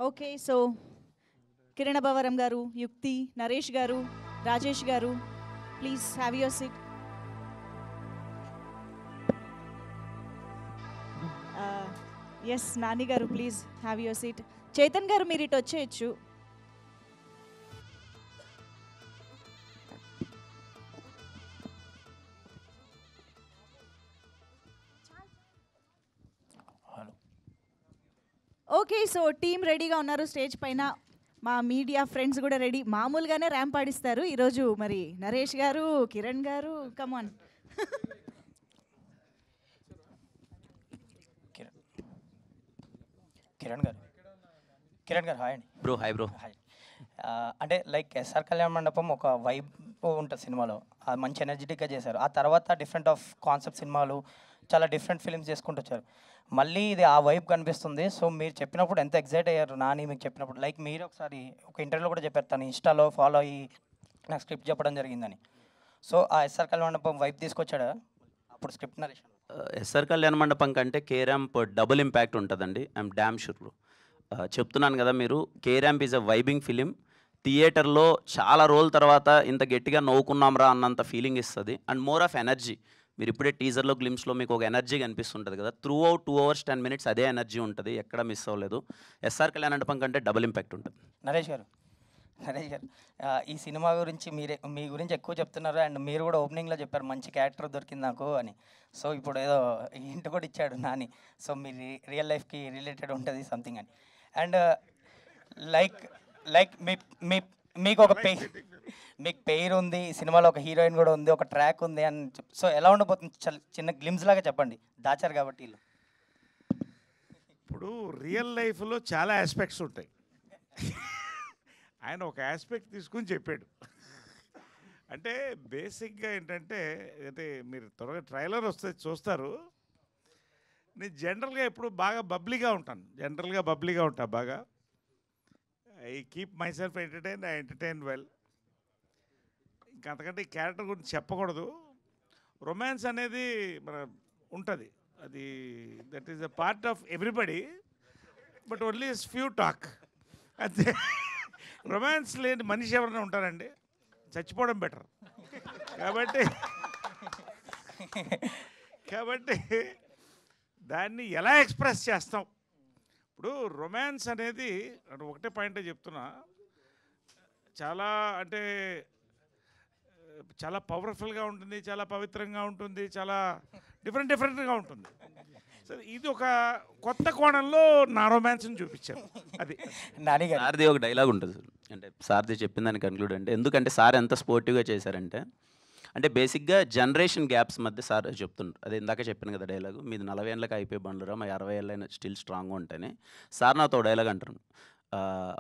Okay. So Kiran Abbavaram గారు, యుక్తి, Naresh garu, Rajesh garu, please have your seat. Yes Nani garu, please have your seat. Chetan garu మీరు ఇటు వచ్చేయచ్చు. ఓకే. సో టీం రెడీగా ఉన్నారు స్టేజ్ పైన. మా మీడియా ఫ్రెండ్స్ కూడా రెడీ. మామూలుగానే ర్యాంప్ ఆడిస్తారు ఈరోజు. మరి నరేష్ గారు, కిరణ్ గారు, కమాన్. కిరణ్ గారు హాయ్ అండి. Bro hi bro. హాయ్. అంటే లైక్ ఎస్ఆర్ కళ్యాణ మండపం ఒక వైబ్ ఉంటుంది సినిమాలో, అది మంచి ఎనర్జెటిక్గా చేశారు. ఆ తర్వాత డిఫరెంట్ ఆఫ్ కాన్సెప్ట్ సినిమాలు, చాలా డిఫరెంట్ ఫిల్మ్స్ చేసుకుంటూ వచ్చారు. మళ్ళీ ఇది ఆ వైబ్ కనిపిస్తుంది. సో మీరు చెప్పినప్పుడు ఎంత ఎగ్జైట్ అయ్యారు నాని మీకు చెప్పినప్పుడు. లైక్ మీరు ఒకసారి ఒక ఇంటర్వ్యూలో కూడా చెప్పారు, తను ఇన్స్టాలో ఫాలో అయ్యి నాకు స్క్రిప్ట్ చెప్పడం జరిగిందని. సో ఆ ఎస్ఆర్ కళ్యాణ మండపం వైబ్ తీసుకొచ్చాడా అప్పుడు స్క్రిప్ట్ నరేషన్? ఎస్ఆర్ కళ్యాణ మండపం కంటే కే ర్యాంప్ డబుల్ ఇంపాక్ట్ ఉంటుందండి. I'm damn sure bro. చెప్తున్నాను కదా, మీరు K ramp is a vibing film. థియేటర్లో చాలా రోజుల తర్వాత ఇంత గట్టిగా నవ్వుకున్నాంరా అన్నంత ఫీలింగ్ ఇస్తుంది. And more of energy. మీరు ఇప్పుడే టీజర్లో గ్లిమ్స్లో మీకు ఒక ఎనర్జీ కనిపిస్తుంటుంది కదా, త్రూ అవుట్ 2 hours 10 minutes అదే ఎనర్జీ ఉంటుంది, ఎక్కడ మిస్ అవ్వలేదు. ఎస్ఆర్ కళ్యాణ మండపం కంటే డబుల్ ఇంపాక్ట్ ఉంటుంది. నరేష్ గారు, ఈ సినిమా గురించి మీ గురించి ఎక్కువ చెప్తున్నారు. అండ్ మీరు కూడా ఓపెనింగ్లో చెప్పారు మంచి క్యారెక్టర్ దొరికింది నాకు అని. సో ఇప్పుడు ఏదో ఇంటి కూడా ఇచ్చాడు నాని. సో మీ రియల్ లైఫ్కి రిలేటెడ్ ఉంటుంది సంథింగ్ అని. అండ్ లైక్ లైక్ మీకు ఒక మీకు పేరు ఉంది, సినిమాలో ఒక హీరోయిన్ కూడా ఉంది, ఒక ట్రాక్ ఉంది అని సో ఎలా ఉండబోతుంది చిన్న గ్లిమ్స్ లాగా చెప్పండి, దాచారు కాబట్టి వీళ్ళు. ఇప్పుడు రియల్ లైఫ్లో చాలా ఆస్పెక్ట్స్ ఉంటాయి. ఆయన ఒక ఆస్పెక్ట్ తీసుకుని చెప్పాడు. అంటే బేసిక్గా ఏంటంటే, అంటే మీరు త్వరగా ట్రైలర్ వస్తే చూస్తారు. నేను జనరల్గా ఎప్పుడు బాగా బబ్లీగా ఉంటాను. బాగా I keep my self entertain, I entertain well. ఇంకా అంతకంటే ఈ క్యారెక్టర్ గురించి చెప్పకూడదు. రొమాన్స్ అనేది మన ఉంటుంది, అది that is a part of everybody, but only few talk అంతే. రొమాన్స్ లేని మనిషి ఎవరైనా ఉంటారండి? చచ్చిపోవడం బెటర్. కాబట్టి దాన్ని ఎలా ఎక్స్ప్రెస్ చేస్తాం? ఇప్పుడు రొమాన్స్ అనేది ఒకటే పాయింటే చెప్తున్నా, చాలా అంటే చాలా పవర్ఫుల్గా ఉంటుంది, చాలా పవిత్రంగా ఉంటుంది, చాలా డిఫరెంట్గా ఉంటుంది. సరే, ఇది ఒక కొత్త కోణంలో నా రొమాన్స్ని చూపించారు. అది సార్ది ఒక డైలాగ్ ఉంటుంది సార్, అంటే సార్ది చెప్పిందని కన్క్లూడ్ అంటే, ఎందుకంటే సార్ ఎంత స్పోర్టివ్గా చేశారంటే, అంటే బేసిక్గా జనరేషన్ గ్యాప్స్ మధ్య సార్ చెప్తుండ్రు. అదే ఇందాక చెప్పాను కదా డైలాగు, మీది 40 ఏళ్ళకి అయిపోయి బండ్లురా, మా 60 ఏళ్ళైనా స్టిల్ స్ట్రాంగ్గా ఉంటాయని. సార్ నాతో డైలాగ్ అంటారు,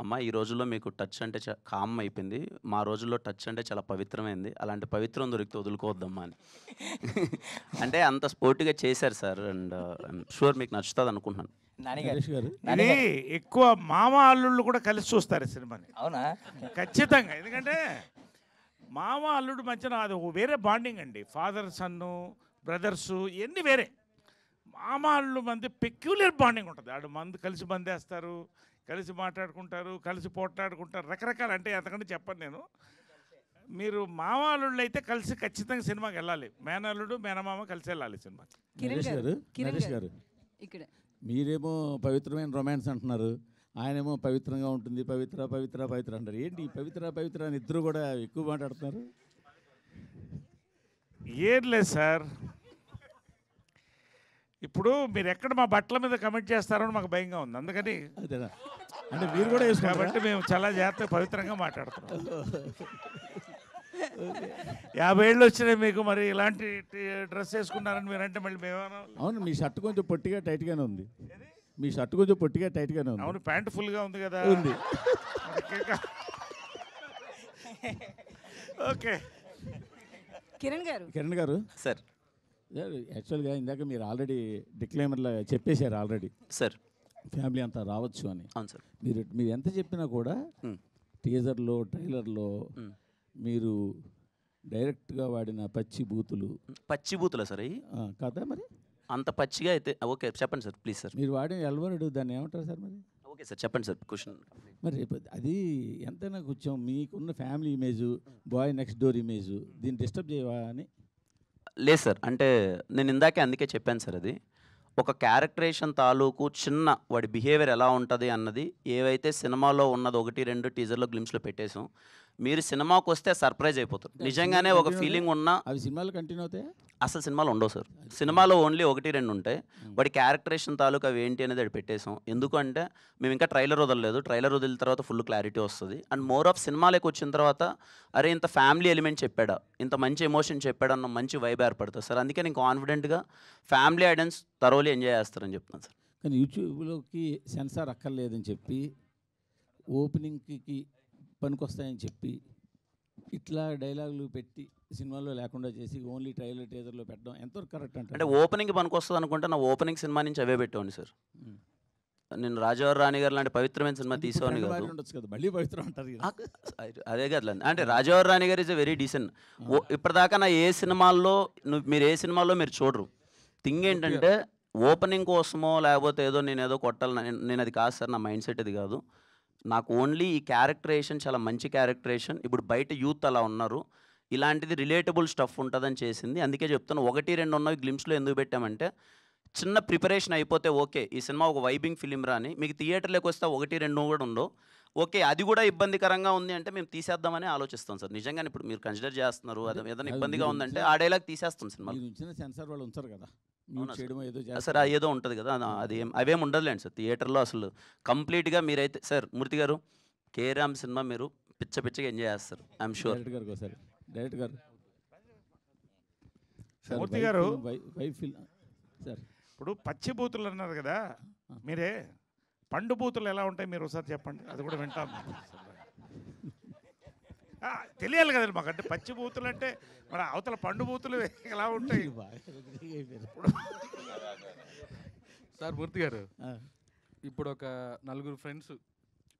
అమ్మ ఈ రోజుల్లో మీకు టచ్ అంటే కామ్ అయిపోయింది, మా రోజుల్లో టచ్ అంటే చాలా పవిత్రమైంది, అలాంటి పవిత్రం దొరికితే వదులుకోవద్దమ్మా అని. అంటే అంత స్పోర్టివ్గా చేశారు సార్. అండ్ షూర్ మీకు నచ్చుతుంది అనుకుంటున్నాను. ఇది ఎక్కువ మామ అల్లుళ్ళు కూడా కలిసి చూస్తారు ఈ సినిమాని. అవునా? ఖచ్చితంగా. ఎందుకంటే మామ అల్లుడు మధ్యన అది వేరే బాండింగ్ అండి. ఫాదర్ సన్ను, బ్రదర్సు ఇవన్నీ వేరే. మామ అల్లుడు మధ్య పెక్యులర్ బాండింగ్ ఉంటుంది. ఆడు మందు కలిసి బందేస్తారు, కలిసి మాట్లాడుకుంటారు, కలిసి పోట్లాడుకుంటారు, రకరకాల. అంటే అంతకంటే చెప్పను నేను. మీరు మామ అల్లుళ్ళు అయితే కలిసి ఖచ్చితంగా సినిమాకి వెళ్ళాలి. మేనల్లుడు మేనమామ కలిసి వెళ్ళాలి సినిమాకి. నరేష్ గారు, మీరేమో పవిత్రమైన రొమాన్స్ అంటున్నారు, ఆయనేమో పవిత్రంగా ఉంటుంది, పవిత్ర అంటారు. ఏంటి పవిత్ర అని ఇద్దరు కూడా ఎక్కువ మాట్లాడుతున్నారు? ఏం లేదు సార్, ఇప్పుడు మీరు ఎక్కడ మా బట్టల మీద కమెంట్ చేస్తారో మాకు భయంగా ఉంది. అందుకని అదేనా అంటే మీరు కూడా కాబట్టి మేము చాలా జాగ్రత్తగా పవిత్రంగా మాట్లాడుతున్నాం. 50 ఏళ్ళు వచ్చినాయి మీకు, మరి ఇలాంటి డ్రెస్ వేసుకున్నారని మీరంటే మళ్ళీ మేమేమన్నా? అవును, మీ షర్ట్ కొంచెం పొట్టిగా టైట్గానే ఉంది. అవును, ప్యాంట్ ఫుల్గా ఉంది కదా. ఉంది. ఓకే. కిరణ్ గారు సార్, యాక్చువల్గా ఇందాక మీరు ఆల్రెడీ డిక్లైమర్లో చెప్పేశారు ఆల్రెడీ సార్ ఫ్యామిలీ అంతా రావచ్చు అని. అవును సార్. మీరు ఎంత చెప్పినా కూడా టీజర్లో ట్రైలర్లో మీరు డైరెక్ట్గా వాడిన పచ్చి బూతులు సార్ అవి కదా, మరి అంత పచ్చిగా అయితే ఓకే చెప్పండి సార్ ప్లీజ్ సార్. మీరు వాడిన ఎల్వరుడు దాన్ని ఏమంటారు సార్? మరి ఓకే సార్, చెప్పండి సార్ క్వశ్చన్. మరి అది ఎంతైనా కొంచెం మీకున్న family image, boy next door image దీన్ని డిస్టర్బ్ చేయవా అని? లేదు సార్, అంటే నేను ఇందాకే అందుకే చెప్పాను సార్, అది ఒక క్యారెక్టరేషన్ తాలూకు చిన్న వాడి బిహేవియర్ ఎలా ఉంటుంది అన్నది ఏవైతే సినిమాలో ఉన్నది 1-2 టీజర్లో గ్లిమ్స్లో పెట్టేసాం. మీరు సినిమాకి వస్తే సర్ప్రైజ్ అయిపోతారు. నిజంగానే ఒక ఫీలింగ్ ఉన్న అవి సినిమాలు కంటిన్యూ అవుతాయి? అసలు సినిమాలు ఉండవు సార్. సినిమాలో ఓన్లీ 1-2 ఉంటాయి. వాడి క్యారెక్టరేషన్ తాలూకు అవి ఏంటి అనేది అది పెట్టేసాం. ఎందుకంటే మేము ఇంకా ట్రైలర్ వదలలేదు. ట్రైలర్ వదిలిన తర్వాత ఫుల్ క్లారిటీ వస్తుంది. అండ్ మోర్ ఆఫ్ సినిమాలోకి వచ్చిన తర్వాత అరే ఇంత ఫ్యామిలీ ఎలిమెంట్ చెప్పాడా, ఇంత మంచి ఎమోషన్ చెప్పాడా అన్న మంచి వైబ్ ఏర్పడుతుంది సార్. అందుకే నేను కాన్ఫిడెంట్గా ఫ్యామిలీ ఆడియన్స్ థరోలీ ఎంజాయ్ చేస్తారని చెప్తున్నాను సార్. కానీ యూట్యూబ్లోకి సెన్సార్ అక్కర్లేదని చెప్పి ఓపెనింగ్కి పనికొస్తాయని చెప్పి ఇట్లా డైలాగులు పెట్టి సినిమాలో లేకుండా చేసి ఓన్లీ ట్రైలర్ టీజర్లో పెట్టడం ఎంతవరకు కరెక్ట్ అంటే ఓపెనింగ్ పనికి వస్తుంది అనుకుంటే నా ఓపెనింగ్ సినిమా నుంచి అవే పెట్టేవాడిని సార్. నేను రాజావారి రాణి గారు లాంటి పవిత్రమైన సినిమా తీసేవాడిని కాదు. ఉండొచ్చు కదా, మళ్ళీ పవిత్రం అంటారు కదా. అదే కదా, అంటే రాజావారి రాణి గారు ఇస్ ఎ వెరీ డీసెంట్. ఇప్పటిదాకా నా ఏ సినిమాల్లో మీరు ఏ సినిమాల్లో మీరు చూడరు. థింగ్ ఏంటంటే ఓపెనింగ్ కోసమో లేకపోతే ఏదో నేను ఏదో కొట్టాలి, నేను అది కాదు సార్. నా మైండ్ సెట్ అది కాదు. నాకు ఓన్లీ ఈ క్యారెక్టరేషన్ చాలా మంచి క్యారెక్టరేషన్. ఇప్పుడు బయట యూత్ అలా ఉన్నారు, ఇలాంటిది రిలేటబుల్ స్టఫ్ ఉంటుందని చేసింది. అందుకే చెప్తాను 1-2 ఉన్నవి గ్లిమ్స్లో ఎందుకు పెట్టామంటే చిన్న ప్రిపరేషన్ అయిపోతే ఓకే ఈ సినిమా ఒక వైబింగ్ ఫిలిం రాని, మీకు థియేటర్లోకి వస్తే 1-2 కూడా ఉండవు. ఓకే అది కూడా ఇబ్బందికరంగా ఉంది అంటే మేము తీసేద్దామని ఆలోచిస్తాం సార్. నిజంగానే ఇప్పుడు మీరు కన్సిడర్ చేస్తున్నారు, అది ఏదైనా ఇబ్బందిగా ఉందంటే ఆ డైలాగ్ తీసేస్తాం సినిమాలో. సెన్సార్ వాళ్ళు ఉంచారు కదా సార్, ఏదో ఉంటుంది కదా, అది అవేం ఉండదులేండి సార్ థియేటర్లో. అసలు కంప్లీట్గా మీరైతే సార్ మూర్తి గారు కేరామ్ సినిమా మీరు పిచ్చగా ఎంజాయ్ చేస్తారు. I'm sure. డైరెక్ట్ గారు మూర్తి గారు సార్ ఇప్పుడు పచ్చి బూతులు అన్నారు కదా, మీరే పండు బూతులు ఎలా ఉంటాయి మీరు ఒకసారి చెప్పండి, అది కూడా వింటాం. తెలియాలి కదండి మాకు. అంటే పచ్చి బూతులు అంటే మరి అవతల పండు బూతులు ఎలా ఉంటాయి? సార్ మూర్తి గారు, ఇప్పుడు ఒక 4 ఫ్రెండ్స్,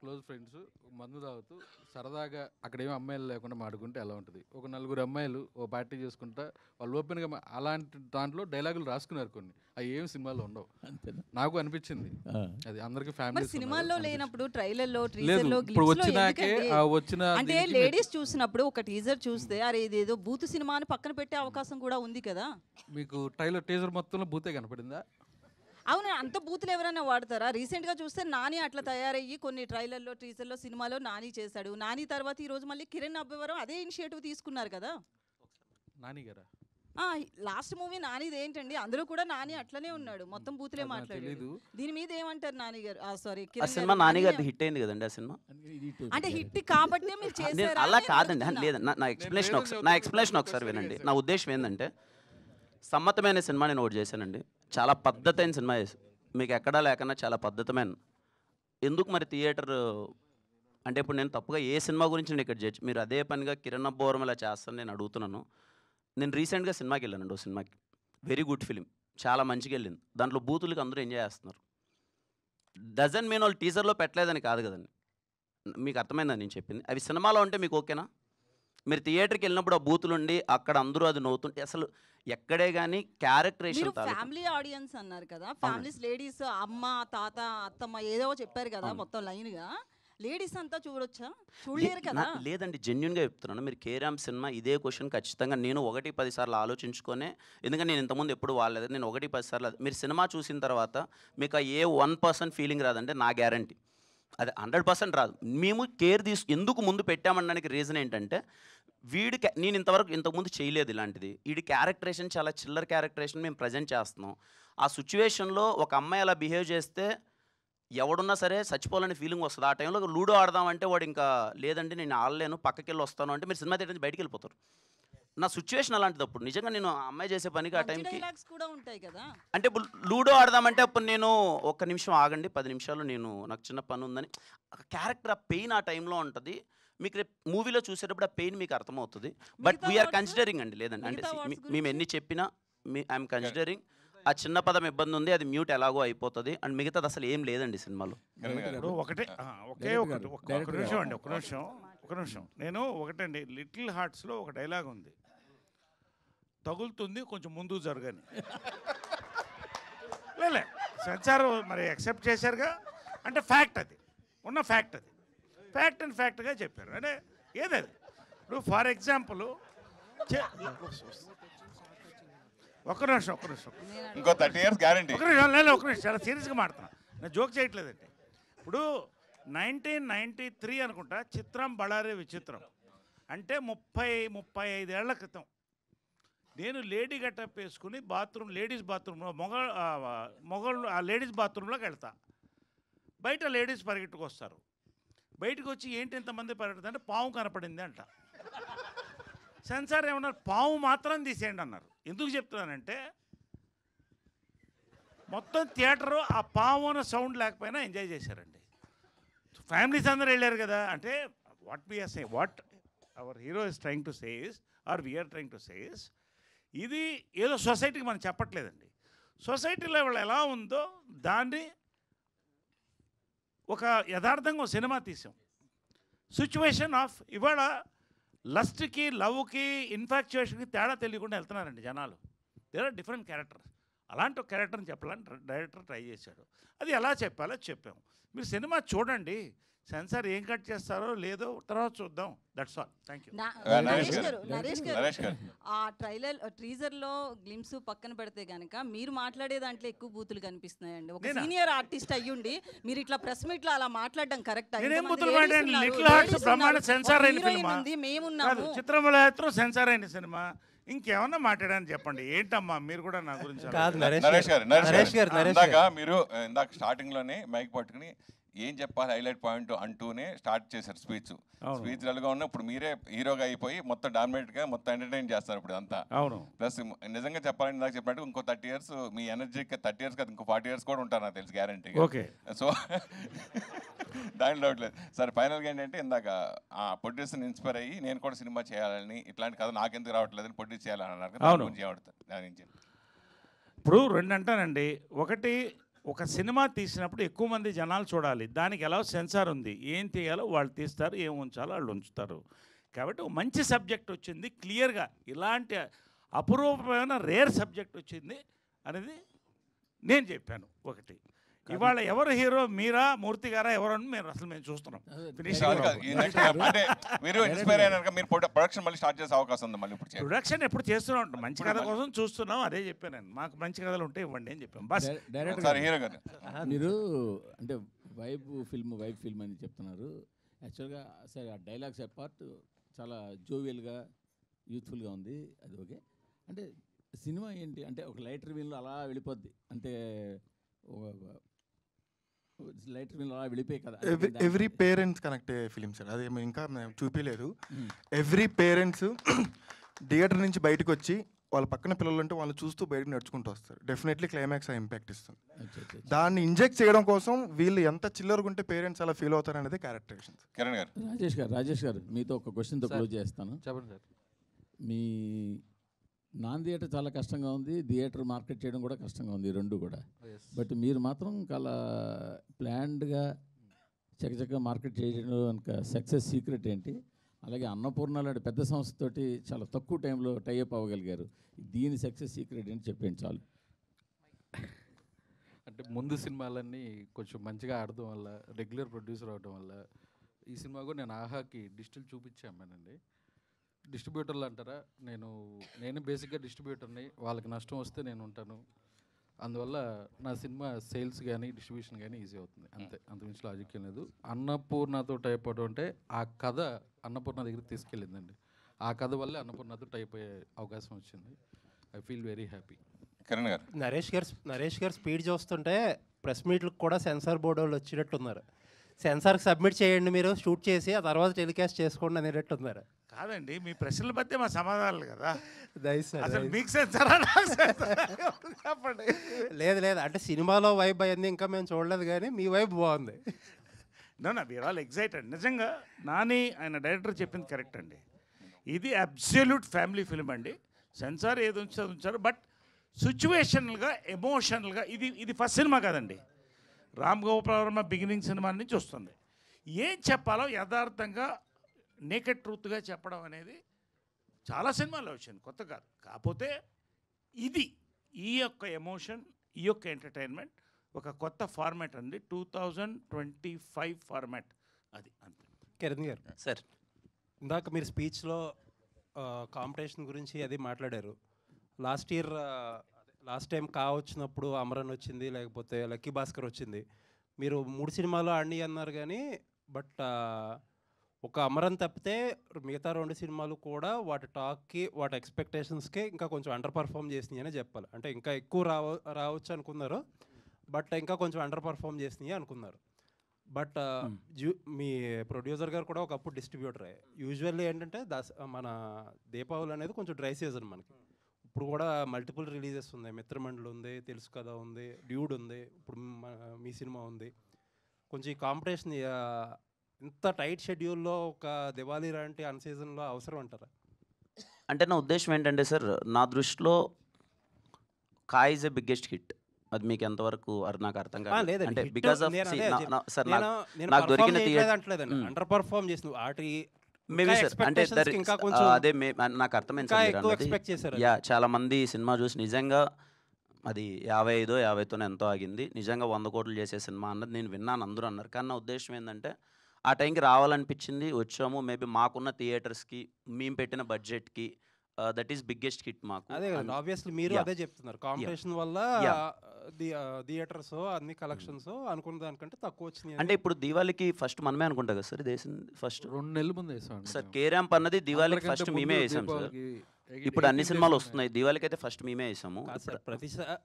క్లోజ్ ఫ్రెండ్స్ మందు తాగుతూ సరదాగా అక్కడేమో అమ్మాయిలు లేకుండా మాడుకుంటే ఎలా ఉంటుంది? ఒక 4 అమ్మాయిలు ఓ పార్టీ చేసుకుంటా వాళ్ళు ఓపెన్గా అలాంటి దాంట్లో డైలాగులు రాసుకున్నారు కొన్ని, అవి ఏమి సినిమాలో ఉండవు. నాకు అనిపించింది అది అందరికి ఫ్యామిలీ సినిమాల్లో లేనప్పుడు ట్రైలర్లో లేదు. ఇప్పుడు వచ్చినాకే వచ్చిన అంటే లేడీస్ చూసినప్పుడు ఒక టీజర్ చూస్తే అరే ఇదేదో బూత్ సినిమా అని పక్కన పెట్టే అవకాశం కూడా ఉంది కదా. మీకు ట్రైలర్ టీజర్ మొత్తంలో బూతే కనపడిందా? అవును, అంత బూతులు ఎవరైనా వాడతారా? రీసెంట్గా చూస్తే నాని అట్లా తయారయ్యి కొన్ని ట్రైలర్లో టీజర్లో సినిమాలో నాని చేశాడు. నాని తర్వాత ఈరోజు మళ్ళీ కిరణ్ అబ్బవరం అదే ఇనిషియేటివ్ తీసుకున్నారు కదా. నాని గారా? లాస్ట్ మూవీ నానిది ఏంటండి, అందులో కూడా నాని అట్లనే ఉన్నాడు, మొత్తం బూతులే మాట్లాడలేదు. దీని మీద ఏమంటారు నాని గారు? సారీ సినిమా నాని గారిది హిట్ అయింది కదండి ఆ సినిమా. అంటే హిట్ కాబట్టి మీరు చేశారా? అలా కాదండి, లేదు. నా ఎక్స్ప్లెనేషన్ ఒకసారి వినండి. నా ఉద్దేశం ఏంటంటే సమ్మతమైన సినిమా నేను ఒకటి చేశానండి. చాలా పద్ధతైన సినిమా చేసి మీకు ఎక్కడా లేకన్నా చాలా పద్ధతమైన. ఎందుకు మరి థియేటర్ అంటే ఇప్పుడు నేను తప్పుగా ఏ సినిమా గురించి నేను ఇక్కడ చేయొచ్చు, మీరు అదే పనిగా కిరణ్ అబ్బవరం ఇలా చేస్తాను నేను అడుగుతున్నాను. నేను రీసెంట్గా సినిమాకి వెళ్ళానండి, ఓ సినిమాకి వెరీ గుడ్ ఫిలిం, చాలా మంచిగా వెళ్ళింది. దాంట్లో బూతులకి అందరూ ఎంజాయ్ చేస్తున్నారు. డజన్ మీన్ వాళ్ళు టీజర్లో పెట్టలేదని కాదు కదండి, మీకు అర్థమైందని నేను చెప్పింది. అవి సినిమాలో ఉంటే మీకు ఓకేనా? మీరు థియేటర్కి వెళ్ళినప్పుడు ఆ బూతులు ఉండి అక్కడ అందరూ అది నవ్వుతుంటే అసలు ఎక్కడే కానీ క్యారెక్టరేషన్. ఫ్యామిలీ ఆడియన్స్ అన్నారు కదా, ఫ్యామిలీస్ లేడీస్ అమ్మ తాత అత్తమ్మ ఏదో చెప్పారు కదా మొత్తం లైన్గా, లేడీస్ అంతా చూడొచ్చా? చూడలేరు కదా. లేదండి, జెన్యున్గా చెప్తున్నాను. మీరు కేరామ్ సినిమా ఇదే క్వశ్చన్ ఖచ్చితంగా నేను 1-10 సార్లు ఆలోచించుకొనే, ఎందుకంటే నేను ఇంతకుముందు ఎప్పుడు వాడలేదు. నేను 1-10 సార్లు మీరు సినిమా చూసిన తర్వాత మీకు ఏ 1% ఫీలింగ్ రాదంటే నా గ్యారంటీ అది 100% రాదు. మేము కేర్ ఎందుకు ముందు పెట్టామనడానికి రీజన్ ఏంటంటే నేను ఇంతకుముందు చేయలేదు ఇలాంటిది. వీడి క్యారెక్టరేషన్ చాలా చిల్లర్ క్యారెక్టరేషన్ మేము ప్రజెంట్ చేస్తున్నాం. ఆ సిచ్యువేషన్లో ఒక అమ్మాయి అలా బిహేవ్ చేస్తే ఎవడున్నా సరే చచ్చిపోవాలని ఫీలింగ్ వస్తుంది. ఆ టైంలో లూడో ఆడదామంటే వాడు ఇంకా లేదండి నేను ఆడలేను పక్కకి వెళ్ళి వస్తాను అంటే మీరు సినిమా థియేటర్ నుంచి బయటికి వెళ్ళిపోతారు. నా సిచ్యువేషన్ అలాంటిది. అప్పుడు నిజంగా నేను అమ్మాయి చేసే పనికి ఆ టైంకి అంటే ఇప్పుడు లూడో ఆడదామంటే అప్పుడు నేను 1 నిమిషం ఆగండి 10 నిమిషాలు నాకు చిన్న పని ఉందని క్యారెక్టర్ ఆ పెయిన్ ఆ టైంలో ఉంటుంది. మీకు రేపు మూవీలో చూసేటప్పుడు ఆ పెయిన్ మీకు అర్థమవుతుంది. బట్ వీఆర్ కన్సిడరింగ్ అండి, లేదండి అంటే మేము ఎన్ని చెప్పినా ఐఎమ్ కన్సిడరింగ్. ఆ చిన్న పదం ఇబ్బంది ఉంది, అది మ్యూట్ ఎలాగో అయిపోతుంది అండ్ మిగతాది అసలు ఏం లేదండి సినిమాలో. ఒక నిమిషం నేను ఒకటండి, లిటిల్ హార్ట్స్లో ఒక డైలాగ్ ఉంది, తగులుతుంది కొంచెం ముందు జరగని. లే సెన్సార్ మరి యాక్సెప్ట్ చేశారుగా, అంటే ఫ్యాక్ట్ అది, ఉన్న ఫ్యాక్ట్ అది, ఫ్యాక్ట్ అండ్ ఫ్యాక్ట్గా చెప్పారు. అంటే ఏదది ఇప్పుడు ఫర్ ఎగ్జాంపుల్ ఒక్క నిమిషం ఇంకో 30 years గ్యారంటీ. ఒక నిమిషం చాలా సీరియస్గా మాట్లాడుతున్నా, నేను జోక్ చేయట్లేదండి. ఇప్పుడు 1993 అనుకుంటా చిత్రం బళారే విచిత్రం అంటే 35 ఏళ్ల క్రితం నేను లేడీ గెటప్ వేసుకుని లేడీస్ బాత్రూంలో మొగళ్ళు ఆ లేడీస్ బాత్రూంలోకి వెళ్తా. బయట లేడీస్ పరిగెట్టుకు వస్తారు. బయటకు వచ్చి ఏంటి ఇంతమంది పరిగెడుతుంటే పాము కనపడింది అంట. సెన్సార్ ఏమన్నారు, పాము మాత్రం తీసేయండి అన్నారు. ఎందుకు చెప్తున్నానంటే మొత్తం థియేటరు ఆ పాము అన్న సౌండ్ లేకపోయినా ఎంజాయ్ చేశారండి. ఫ్యామిలీస్ అందరూ వెళ్ళారు కదా. అంటే what our hero is trying to say is or we are trying to say is, ఇది ఏదో సొసైటీకి మనం చెప్పట్లేదండి. సొసైటీలో వాళ్ళు ఎలా ఉందో దాన్ని ఒక యథార్థంగా ఒక సినిమా తీసాం. సిచ్యువేషన్ ఆఫ్ ఇవాళ లస్ట్కి, లవ్కి, ఇన్ఫాక్చుయేషన్కి తేడా తెలియకుండా వెళ్తున్నారండి జనాలు. There are different characters. అలాంటి ఒక క్యారెక్టర్ని చెప్పాలని డైరెక్టర్ ట్రై చేశాడు. అది ఎలా చెప్పాలో చెప్పాము. మీరు సినిమా చూడండి, సెన్సార్ ఏం కట్ చేస్తారో లేదో తర్వాత చూద్దాం. That's all. Thank you. Naresh గారు, ఆ టీజర్లో గ్లిమ్స్ పక్కన పెడితే కనుక మీరు మాట్లాడే దాంట్లో ఎక్కువ బూతులు కనిపిస్తున్నాయండి. ఒక సీనియర్ ఆర్టిస్ట్ అయ్యుండి మీరు ఇట్లా ప్రెస్ మీట్లో అలా మాట్లాడడం కరెక్ట్? సెన్సార్ అయిన సినిమా, చిత్రంలో సెన్సార్ అయిన సినిమా, ఇంకేమన్నా మాట్లాడని చెప్పండి. ఏంటమ్మా మీరు కూడా నా గురించి మీరు ఇందాక స్టార్టింగ్ లోనే మైక్ పట్టుకుని ఏం చెప్పాలి హైలైట్ పాయింట్ అంటూనే స్టార్ట్ చేశారు స్పీచ్ డల్గా ఉన్న. ఇప్పుడు మీరే హీరోగా అయిపోయి మొత్తం డామినేట్ గా మొత్తం ఎంటర్టైన్ చేస్తారు ఇప్పుడు అంతా. అవును. ప్లస్ నిజంగా చెప్పాలని నాకు చెప్పినట్టు ఇంకో 30 years మీ ఎనర్జీకి 30 years కదా, ఇంకో 40 years కూడా ఉంటారు నాకు తెలుసు గ్యారంటీ. ఓకే. సో దాని డౌట్ లేదు సార్. ఫైనల్గా ఏంటంటే ఇందాక ఆ ప్రొడ్యూసర్ని ఇన్స్పైర్ అయ్యి నేను కూడా సినిమా చేయాలని, ఇట్లాంటి కథ నాకెందుకు రావట్లేదని ప్రొడ్యూస్ చేయాలని అన్నారు. దాని నుంచి ఇప్పుడు రెండు అంటానండి. ఒకటి, ఒక సినిమా తీసినప్పుడు ఎక్కువ మంది జనాలు చూడాలి. దానికి ఎలా సెన్సార్ ఉంది, ఏం తీయాలో వాళ్ళు తీస్తారు, ఏం ఉంచాలో వాళ్ళు ఉంచుతారు. కాబట్టి ఒక మంచి సబ్జెక్ట్ వచ్చింది క్లియర్గా, ఇలాంటి అపురూపమైన రేర్ సబ్జెక్ట్ వచ్చింది అనేది నేను చెప్పాను. ఒకటి, ఇవాళ ఎవరు హీరో, మీరా మూర్తి గారా ఎవరని మేము చూస్తున్నాం. మీరు ఇన్స్పైర్ అయినాక మీరు ప్రొడక్షన్ మళ్ళీ స్టార్ట్ చేసే అవకాశం ఉంది. మళ్ళీ ఇప్పుడు ప్రొడక్షన్ ఎప్పుడు చేస్తూనే ఉంటాం. మంచి కథ కోసం చూస్తున్నాం. అదే చెప్పాను నేను, మాకు మంచి కథలు ఉంటే ఇవ్వండి అని చెప్పాం. బస్ హీరో గారు మీరు అంటే వైబ్ ఫిల్మ్ అని చెప్తున్నారు. యాక్చువల్గా సరే ఆ డైలాగ్స్ అపార్ట్ చాలా జోవియల్గా యూత్ఫుల్గా ఉంది, అది ఓకే. అంటే సినిమా ఏంటి అంటే ఒక లైటర్ వీన్లో అలా వెళ్ళిపోద్ది, అంటే లైటర్ వీన్లో అలా వెళ్ళిపోయి కదా. ఎవ్రీ పేరెంట్స్ కనెక్ట్ అయ్యే ఫిలిం సార్, అది ఇంకా చూపించలేదు. ఎవ్రీ పేరెంట్స్ థియేటర్ నుంచి బయటకు వచ్చి వాళ్ళ పక్కన పిల్లలు ఉంటే వాళ్ళు చూస్తూ బయటకు నడుచుకుంటూ వస్తారు. డెఫినెట్లీ క్లైమాక్స్ ఆ ఇంపాక్ట్ ఇస్తుంది. దాన్ని ఇంజెక్ట్ చేయడం కోసం వీళ్ళు ఎంత చిల్లరగా ఉంటే పేరెంట్స్ అలా ఫీల్ అవుతారు అనేది క్యారెక్టరేషన్. కిరణ్ గారు, రాజేష్ గారు మీతో ఒక క్వశ్చన్తో క్లోజ్ చేస్తాను. చెప్పండి సార్. మీ నాన్ థియేటర్ చాలా కష్టంగా ఉంది, థియేటర్ మార్కెట్ చేయడం కూడా కష్టంగా ఉంది, రెండు కూడా. బట్ మీరు మాత్రం చాలా ప్లాన్డ్గా చక్కచక్కగా మార్కెట్ చేయడం కనుక సక్సెస్ సీక్రెట్ ఏంటి? అలాగే అన్నపూర్ణ లాంటి పెద్ద సంస్థతోటి చాలా తక్కువ టైంలో టైఅప్ అవ్వగలిగారు, దీని సక్సెస్ సీక్రెట్ ఏంటి చెప్పండి చాలు. అంటే ముందు సినిమాలన్నీ కొంచెం మంచిగా ఆడడం వల్ల, రెగ్యులర్ ప్రొడ్యూసర్ అవడం వల్ల, ఈ సినిమా కూడా నేను ఆహాకి డిజిటల్ చూపించామేనండి. డిస్ట్రిబ్యూటర్లు అంటారా, నేను బేసిక్గా డిస్ట్రిబ్యూటర్ని, వాళ్ళకి నష్టం వస్తే నేను ఉంటాను. అందువల్ల నా సినిమా సేల్స్ కానీ డిస్ట్రిబ్యూషన్ కానీ ఈజీ అవుతుంది, అంతే, అంతకుమించి లాజిక్ ఏం లేదు. అన్నపూర్ణతో టైప్ అవడం అంటే ఆ కథ అన్నపూర్ణ దగ్గరికి తీసుకెళ్ళిందండి. ఆ కథ వల్లే అన్నపూర్ణతో టైప్ అయ్యే అవకాశం వచ్చింది. I feel very happy. Kiran గారు, నరేష్ గారు స్పీడ్ చూస్తుంటే ప్రెస్ మీట్లకు కూడా సెన్సార్ బోర్డు వాళ్ళు వచ్చినట్టున్నారు. సెన్సార్కి సబ్మిట్ చేయండి, మీరు షూట్ చేసి ఆ తర్వాత టెలికాస్ట్ చేసుకోండి అనేటట్టున్నారు. కాదండి, మీ ప్రశ్నల మధ్య మా సమాధానాలు కదా. మీకు చెప్పండి. లేదు అంటే సినిమాలో వైబ్ అయింది ఇంకా మేము చూడలేదు, కానీ మీ వైబ్ బాగుంది. నా వీఆర్ ఆల్ ఎక్సైటెడ్. నిజంగా నాని ఆయన డైరెక్టర్ చెప్పింది కరెక్ట్ అండి. ఇది అబ్సల్యూట్ ఫ్యామిలీ ఫిల్మ్ అండి. సెన్సార్ ఏది ఉంచారు, బట్ సిచ్యువేషనల్గా, ఎమోషనల్గా ఇది ఫస్ట్ సినిమా కాదండి. రామ్ గోపాల్ వర్మ బిగినింగ్ సినిమా నుంచి వస్తుంది. ఏం చెప్పాలో యథార్థంగా నేకెడ్ ట్రూత్గా చెప్పడం అనేది చాలా సినిమాల్లో వచ్చింది, కొత్త కాదు. కాకపోతే ఈ యొక్క ఎమోషన్, ఈ యొక్క ఎంటర్టైన్మెంట్ ఒక కొత్త ఫార్మాట్ అండి, 2025 ఫార్మాట్ అది అంతే. కిరణ్ గారు సార్ ఇందాక మీరు స్పీచ్లో కాంపిటీషన్ గురించి అది మాట్లాడారు. లాస్ట్ ఇయర్ లాస్ట్ టైం వచ్చినప్పుడు అమరన్ వచ్చింది, లేకపోతే లక్కీ భాస్కర్ వచ్చింది. మీరు 3 సినిమాలు ఆడిని అన్నారు కానీ బట్ ఒక అమరన్ తప్పితే మిగతా 2 సినిమాలు కూడా వాటి టాక్కి వాటి ఎక్స్పెక్టేషన్స్కి ఇంకా కొంచెం అండర్ పర్ఫామ్ చేసినాయి అనే చెప్పాలి. అంటే ఇంకా ఎక్కువ రావచ్చు అనుకున్నారు, బట్ ఇంకా కొంచెం అండర్ పర్ఫామ్ చేసినాయి అనుకున్నారు. బట్ మీ ప్రొడ్యూసర్ గారు కూడా ఒకప్పుడు డిస్ట్రిబ్యూటరే. యూజువల్లీ ఏంటంటే మన దీపావళి అనేది కొంచెం డ్రై సీజన్ మనకి. ఇప్పుడు కూడా మల్టిపుల్ రిలీజెస్ ఉన్నాయి. మిత్రమండలి ఉంది, తెలుసు కదా ఉంది, డ్యూడ్ ఉంది, ఇప్పుడు మీ సినిమా ఉంది. కొంచెం ఈ కాంపిటీషన్ ఇంత టైట్ షెడ్యూల్లో ఒక దివాళీ లాంటి అన్ సీజన్లో అవసరం అంటారా? అంటే నా ఉద్దేశం ఏంటంటే సార్, నా దృష్టిలో కాయ్ ఈజ్ ఎ బిగ్గెస్ట్ హిట్. అది మీకు ఎంతవరకు నాకు అర్థం కాదు. అంటే బికాస్ ఆఫ్ సార్ నాకు దొరికిన అండర్ పర్ఫామ్ చేసిన వాటి మేబీ సార్, అంటే అదే నాకు అర్థమైంది సార్. యా, చాలా మంది సినిమా చూసి నిజంగా అది 55-50తోనే ఎంతో ఆగింది, నిజంగా 100 కోట్లు చేసే సినిమా అన్నది నేను విన్నాను, అందరూ అన్నారు. కానీ నా ఉద్దేశం ఏంటంటే ఆ టైంకి రావాలనిపించింది, వచ్చాము. మేబీ మాకున్న థియేటర్స్కి, మేము పెట్టిన బడ్జెట్కి దట్ ఈస్ బిగ్గెస్ట్ హిట్ మాకు. అదే ఆబ్వియస్లీ మీరు అదే చెప్తున్నారు, కాంపిటీషన్ వల్ల థియేటర్స్ అన్ని కలెక్షన్స్ అనుకున్న దానికంటే తక్కువ వచ్చినాయి. అంటే ఇప్పుడు దివాళీకి ఫస్ట్ మనమే అనుకుంటా కదా సార్, ఇది వేసింది ఫస్ట్ 2 నెలల ముందు వేసాం సార్. కేరాంప్ అన్నది దివాళీకి ఫస్ట్ మేమే వేసాం సార్. ఇప్పుడు అన్ని సినిమాలు వస్తున్నాయి, దివాళీకి అయితే ఫస్ట్ మేమే వేసాము.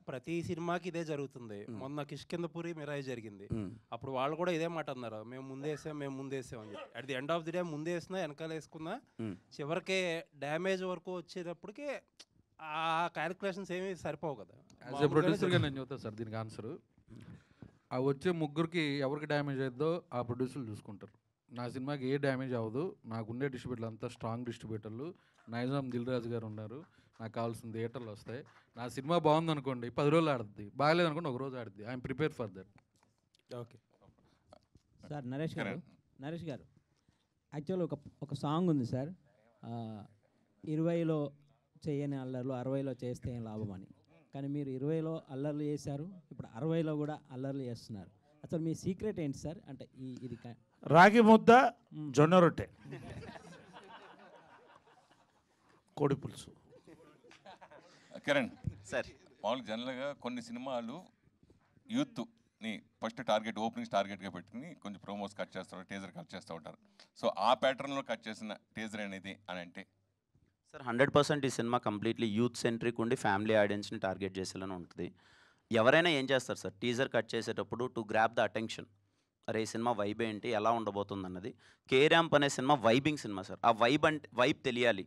ప్రతి సినిమాకి ఇదే జరుగుతుంది. మొన్న కిష్కిందపురి మిరాయి జరిగింది, అప్పుడు వాళ్ళు కూడా ఇదే మాట అన్నారు, మేము ముందేసాం అని చెప్పి. At the end of the day ముందేసినా వెనకాల వేసుకున్నా చివరికి డ్యామేజ్ వరకు వచ్చేటప్పటికి ఆ క్యాలిక్యులేషన్స్ ఏమీ సరిపోవు కదా. యాజ్ ఎ ప్రొడ్యూసర్గా నేను చెప్తాను సార్ దీనికి ఆన్సర్. ఆ వచ్చే ముగ్గురికి ఎవరికి డ్యామేజ్ అవుతుందో ఆ ప్రొడ్యూసర్లు చూసుకుంటారు. నా సినిమాకి ఏ డ్యామేజ్ అవ్వదు, నాకుండే డిస్ట్రిబ్యూటర్లు అంతా స్ట్రాంగ్ డిస్ట్రిబ్యూటర్లు. నైజాం దిల్ రాజు గారు ఉన్నారు, నాకు కావాల్సిన థియేటర్లు వస్తాయి. నా సినిమా బాగుందనుకోండి 10 రోజులు ఆడుద్ది, బాగాలేదు అనుకోండి 1 రోజు ఆడుద్ది. I'm prepare for that. Okay sir. Naresh garu actual ఒక సాంగ్ ఉంది సార్, 20లో చేయని అల్లర్లు 60లో చేస్తే ఏం లాభం అని. కానీ మీరు 20లో అల్లర్లు చేశారు, ఇప్పుడు 60లో కూడా అల్లర్లు చేస్తున్నారు. అసలు మీ సీక్రెట్ ఏంటి సార్? అంటే ఇది రాగి ముద్ద, జొన్న రొట్టె, కోడి పులుసు. కిరణ్ సార్, మామూలుగా జనరల్గా కొన్ని సినిమాలు యూత్ని ఫస్ట్ టార్గెట్, ఓపెనింగ్స్ టార్గెట్గా పెట్టుకుని కొంచెం ప్రోమోస్ కట్ చేస్తారు, టీజర్ కట్ చేస్తూ ఉంటారు. సో ఆ ప్యాటర్న్లో కట్ చేసిన టీజర్ అనేది అని అంటే సార్ 100% ఈ సినిమా కంప్లీట్లీ యూత్ సెంట్రిక్ ఉండి ఫ్యామిలీ ఆడియన్స్ని టార్గెట్ చేసేలానే ఉంటుంది. ఎవరైనా ఏం చేస్తారు సార్, టీజర్ కట్ చేసేటప్పుడు టు గ్రాప్ ద అటెన్షన్, అరే ఈ సినిమా వైబ్ ఏంటి, ఎలా ఉండబోతుంది అన్నది. కేరాంప్ అనే సినిమా వైబింగ్ సినిమా సార్. ఆ వైబ్ తెలియాలి.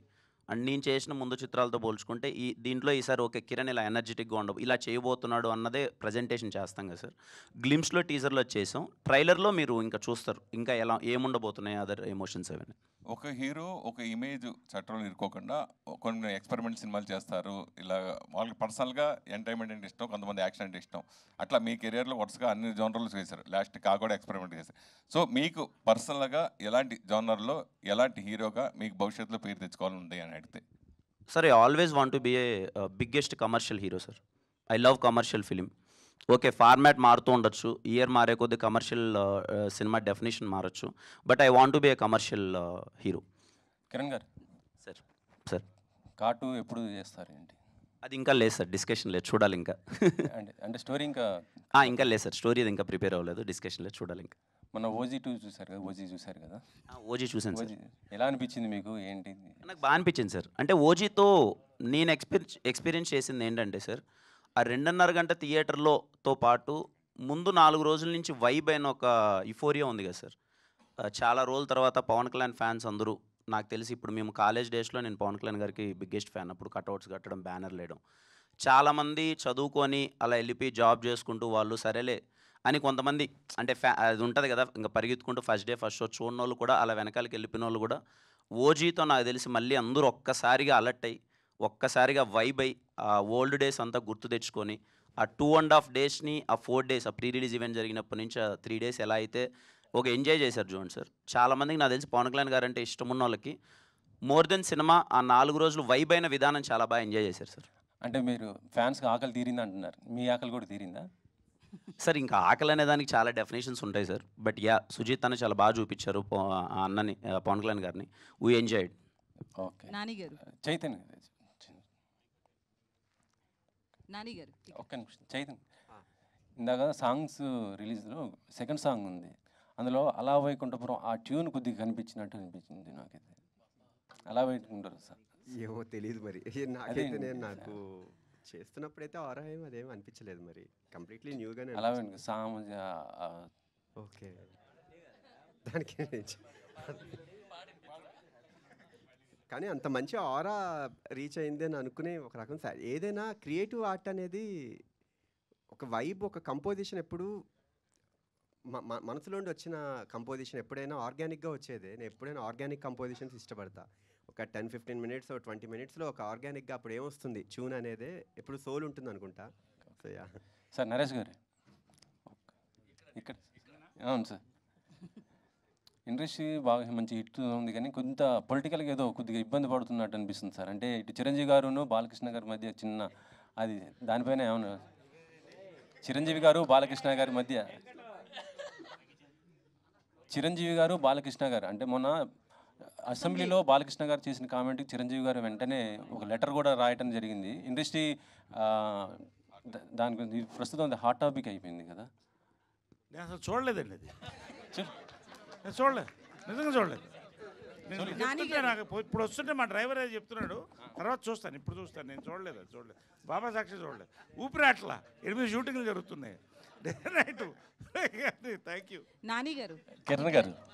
అండ్ నేను చేసిన ముందు చిత్రాలతో పోల్చుకుంటే దీంట్లో ఈసారి ఓకే కిరణ్ ఇలా ఎనర్జెటిక్గా ఇలా చేయబోతున్నాడు అన్నదే ప్రజెంటేషన్ చేస్తాం కదా సార్. గ్లిమ్స్లో టీజర్లో చేసాం, ట్రైలర్లో మీరు ఇంకా చూస్తారు ఇంకా ఎలా ఏముండబోతున్నాయి అదర్ ఎమోషన్స్ అవన్నీ. ఒక హీరో ఒక ఇమేజ్ చట్టంలో ఇరుకోకుండా కొన్ని ఎక్స్పెరిమెంట్ సినిమాలు చేస్తారు. ఇలా వాళ్ళకి పర్సనల్గా ఎంటర్టైన్మెంట్ అంటే ఇష్టం, కొంతమంది యాక్షన్ అంటే ఇష్టం. అట్లా మీ కెరియర్లో వరుసగా అన్ని జోనర్లు చేశారు, లాస్ట్ కూడా ఎక్స్పెరిమెంట్ చేశారు. సో మీకు పర్సనల్గా ఎలాంటి జోనర్లో ఎలాంటి హీరోగా మీకు భవిష్యత్తులో పేరు తెచ్చుకోవాలని ఉంది అని అడిగితే? Sir, I always want to be a biggest commercial hero sir. I love commercial film. Okay, format మారుతూ ఉండొచ్చు, ఇయర్ మారే కొద్ది కమర్షియల్ సినిమా డెఫినేషన్ మారచ్చు, but I want to be a commercial hero. Kiran garu sir కార్టూ ఎప్పుడు చేస్తారు ఏంటి? అది ఇంకా లేదు సార్, డిస్కషన్ లేదు, చూడాలి ఇంకా. అంటే స్టోరీ ఇంకా లేదు సార్, స్టోరీ అది ఇంకా ప్రిపేర్ అవ్వలేదు, డిస్కషన్ లేదు, చూడాలి ఇంకా. మన ఓజీ 2 చూసారు కదా, ఓజీ చూసారు కదా? ఓజీ చూసాను సార్. ఎలా అనిపించింది మీకు? ఏంటి? నాకు బాగా అనిపించింది సార్. అంటే ఓజీతో నేను ఎక్స్పీరియన్స్ చేసింది ఏంటంటే సార్, ఆ 2.5 గంట థియేటర్లోతో పాటు ముందు 4 రోజుల నుంచి వైబ్ అయిన ఒక యుఫోరియా ఉంది కదా సార్. చాలా రోజుల తర్వాత పవన్ కళ్యాణ్ ఫ్యాన్స్ అందరూ, నాకు తెలిసి ఇప్పుడు మేము కాలేజ్ డేస్లో నేను పవన్ కళ్యాణ్ గారికి బిగ్గెస్ట్ ఫ్యాన్. అప్పుడు కట్అవుట్స్ కట్టడం, బ్యానర్ లేయడం, చాలామంది చదువుకొని అలా వెళ్ళిపోయి జాబ్ చేసుకుంటూ వాళ్ళు సరేలే అని కొంతమంది, అంటే అది ఉంటుంది కదా ఇంకా పరిగెత్తుకుంటూ ఫస్ట్ డే ఫస్ట్ షో చూడని వాళ్ళు కూడా అలా వెనకాలకి వెళ్ళిపోయిన వాళ్ళు కూడా ఓజీతో నాకు తెలిసి మళ్ళీ అందరూ ఒక్కసారిగా అలర్ట్ అయ్యి ఒక్కసారిగా వైబ్ అయ్యి ఆ ఓల్డ్ డేస్ అంతా గుర్తు తెచ్చుకొని ఆ 2.5 డేస్ని ఆ 4 డేస్ ఆ ప్రీ రిలీజ్ ఈవెంట్ జరిగినప్పటి నుంచి ఆ 3 డేస్ ఎలా అయితే ఒక ఎంజాయ్ చేశారు చూడండి సార్. చాలామందికి నాకు తెలిసి పవన్ కళ్యాణ్ గారు అంటే ఇష్టం ఉన్న వాళ్ళకి మోర్ దెన్ సినిమా ఆ 4 రోజులు వైబ్ అయిన విధానం చాలా బాగా ఎంజాయ్ చేశారు సార్. అంటే మీరు ఫ్యాన్స్కి ఆకలి తీరింది అంటున్నారు, మీ ఆకలి కూడా తీరిందా? సార్ ఇంకా ఆకలి అనే దానికి చాలా డెఫినేషన్స్ ఉంటాయి సార్. బట్ యా, సుజిత్ అన్న చాలా బాగా చూపించారు ఆ అన్నని, పవన్ కళ్యాణ్ గారిని. We enjoyed. ఓకే. నాని గారు. చైతన్య నాని గారు. ఒక్క నిమిషం. చైతన్య ఇందాక సాంగ్స్ రిలీజ్లో సెకండ్ సాంగ్ ఉంది, అందులో అలా వైకుంఠపురం ఆ ట్యూన్ కొద్దిగా కనిపించినట్టు అనిపించింది నాకైతే. అలా వైకుంఠపురం సార్ ఏమో తెలియదు మరి. నాకైతే నాకు చేస్తున్నప్పుడైతే ఆరా ఏం అదేం అనిపించలేదు మరి. కంప్లీట్లీ న్యూగానే అలా సాంగ్. ఓకే, దానికి కానీ అంత మంచి ఆరా రీచ్ అయింది అని అనుకునే ఒక రకం ఏదైనా క్రియేటివ్ ఆర్ట్ అనేది ఒక వైబ్, ఒక కంపోజిషన్ ఎప్పుడు మనసులోండి వచ్చిన కంపోజిషన్ ఎప్పుడైనా ఆర్గానిక్గా వచ్చేదే. నేను ఎప్పుడైనా ఆర్గానిక్ కంపోజిషన్స్ ఇష్టపడతా. ఒక 10-15 మినిట్స్ 20 మినిట్స్లో ఒక ఆర్గానిక్గా అప్పుడు ఏమొస్తుంది ట్యూన్ అనేదే ఎప్పుడు సోల్ ఉంటుంది అనుకుంటా. So yeah sir. నరేష్ గారు ఇక్కడ. అవును సార్, ఇండస్ట్రీ బాగా మంచి హిట్ ఉంది, కానీ కొంత పొలిటికల్గా ఏదో కొద్దిగా ఇబ్బంది పడుతున్నట్టు అనిపిస్తుంది సార్. అంటే ఇటు చిరంజీవి గారును బాలకృష్ణ గారి మధ్య చిన్న అది దానిపైన ఏమన్నా, చిరంజీవి గారు బాలకృష్ణ గారి మధ్య, చిరంజీవి గారు బాలకృష్ణ గారు అంటే మొన్న అసెంబ్లీలో బాలకృష్ణ గారు చేసిన కామెంట్కి చిరంజీవి గారు వెంటనే ఒక లెటర్ కూడా రాయటం జరిగింది. ఇండస్ట్రీ దాని గురించి ప్రస్తుతం అది హాట్ టాపిక్ అయిపోయింది కదా. నేను అసలు చూడలేదండి అది. నేను చూడలేదు, నిజంగా చూడలేదు. నేను చెప్తుంటే నాకు ఇప్పుడు వస్తుంటే మా డ్రైవర్ అది చెప్తున్నాడు, తర్వాత చూస్తాను, ఇప్పుడు చూస్తాను. నేను చూడలేదు, అది చూడలేదు. బాబా సాక్షి చూడలేదు. ఊపిరి అట్లా 8 షూటింగ్లు జరుగుతున్నాయి. Right, thank you. నాని గారు.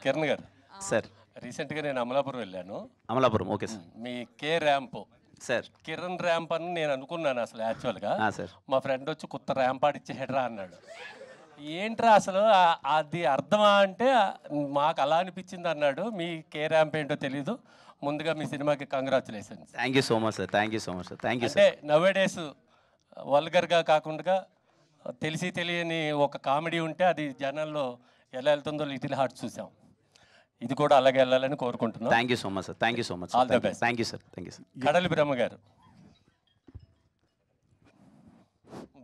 కిరణ్ గారు సార్, రీసెంట్గా నేను అమలాపురం వెళ్ళాను. Amalapuram, okay sir. మీ K ramp sir, Kiran ramp అని నేను అనుకున్నాను అసలు యాక్చువల్గా. సార్, మా ఫ్రెండ్ వచ్చి కొత్త ర్యాంప్ ఆడిచ్చే హెడ్రా అన్నాడు. ఏంట్రా అసలు అది అర్థమా అంటే మాకు అలా అనిపించింది అన్నాడు. మీ కే ర్యాంప్ ఏంటో తెలీదు. ముందుగా మీ సినిమాకి congratulations. Thank you so much sir. Thank you so much sir. Thank you అంటే సార్. నవే డేస్ వల్గర్గా కాకుండా తెలిసి తెలియని ఒక కామెడీ ఉంటే అది జనాల్లో ఎలా వెళ్తుందో లిటిల్ హార్ట్ చూసాం. ఇది కూడా అలాగే వెళ్ళాలని కోరుకుంటున్నాం. Thank you so much sir. Thank you so much. All the best. Thank you sir. Thank you sir. కడలి బ్రహ్మ గారు.